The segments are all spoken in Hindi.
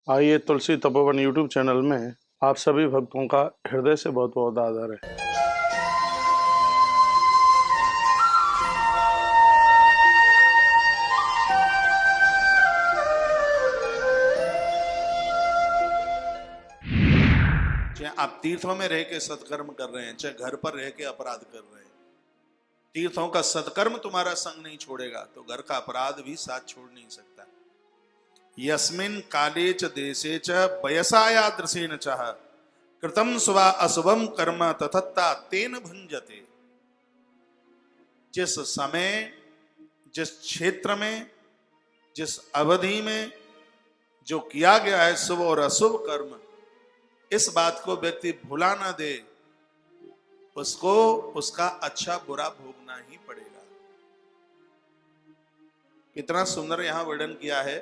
आइए तुलसी तपोवन यूट्यूब चैनल में आप सभी भक्तों का हृदय से बहुत बहुत आदर है। चाहे आप तीर्थों में रह के सत्कर्म कर रहे हैं, चाहे घर पर रह के अपराध कर रहे हैं, तीर्थों का सत्कर्म तुम्हारा संग नहीं छोड़ेगा तो घर का अपराध भी साथ छोड़ नहीं सकता। यस्मिन काले च देशे च वयसाया दृशेन चह कृतम स्वा अशुभम कर्म तथत्ता तेन भुंजते। जिस समय, जिस क्षेत्र में, जिस अवधि में जो किया गया है शुभ और अशुभ कर्म, इस बात को व्यक्ति भुला ना दे, उसको उसका अच्छा बुरा भोगना ही पड़ेगा। कितना सुंदर यहां वर्णन किया है।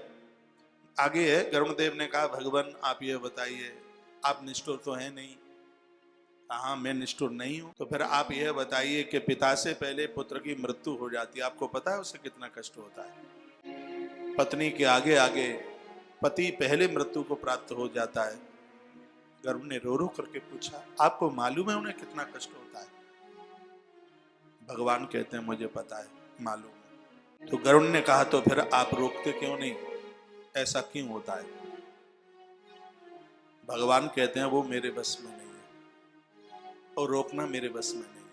आगे है, गरुणदेव ने कहा भगवान आप ये बताइए, आप निष्ठुर तो हैं नहीं। हाँ मैं निष्ठुर नहीं हूं। तो फिर आप यह बताइए कि पिता से पहले पुत्र की मृत्यु हो जाती है, आपको पता है उसे कितना कष्ट होता है। पत्नी के आगे आगे पति पहले मृत्यु को प्राप्त हो जाता है। गरुड़ ने रो रो करके पूछा आपको मालूम है उन्हें कितना कष्ट होता है? भगवान कहते हैं मुझे पता है, मालूम है। तो गरुड़ ने कहा तो फिर आप रोकते क्यों नहीं, ऐसा क्यों होता है? भगवान कहते हैं वो मेरे बस में नहीं है और रोकना मेरे बस में नहीं है।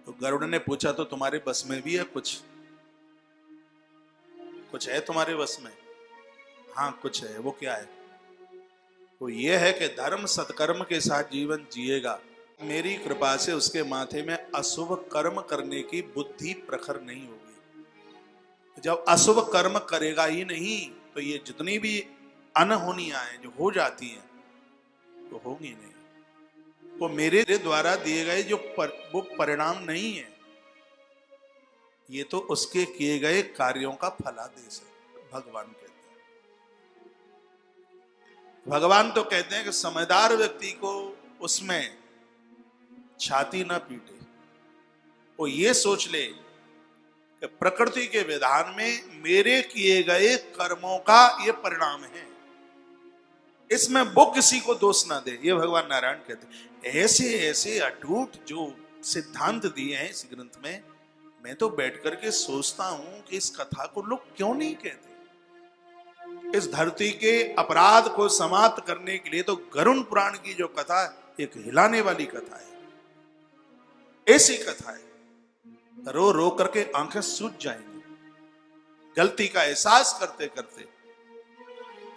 तो गरुड़ ने पूछा तो तुम्हारे बस में भी है कुछ है तुम्हारे बस में? हाँ कुछ है। वो क्या है? वो ये है कि धर्म सत्कर्म के साथ जीवन जिएगा, मेरी कृपा से उसके माथे में अशुभ कर्म करने की बुद्धि प्रखर नहीं होगी। जब अशुभ कर्म करेगा ही नहीं तो ये जितनी भी अनहोनियां हैं जो हो जाती हैं तो होंगी नहीं। वो मेरे द्वारा दिए गए वो परिणाम नहीं है, ये तो उसके किए गए कार्यों का फलादेश है। भगवान कहते हैं, भगवान तो कहते हैं कि समझदार व्यक्ति को उसमें छाती ना पीटे, वो ये सोच ले कि प्रकृति के विधान में मेरे किए गए कर्मों का ये परिणाम है, इसमें वो किसी को दोष ना दे। ये भगवान नारायण कहते हैं। ऐसे ऐसे अटूट जो सिद्धांत दिए हैं इस ग्रंथ में, मैं तो बैठ करके सोचता हूं कि इस कथा को लोग क्यों नहीं कहते। इस धरती के अपराध को समाप्त करने के लिए तो गरुड़ पुराण की जो कथा एक हिलाने वाली कथा है। ऐसी कथा है रो रो करके आंखें सूज जाएंगी। गलती का एहसास करते करते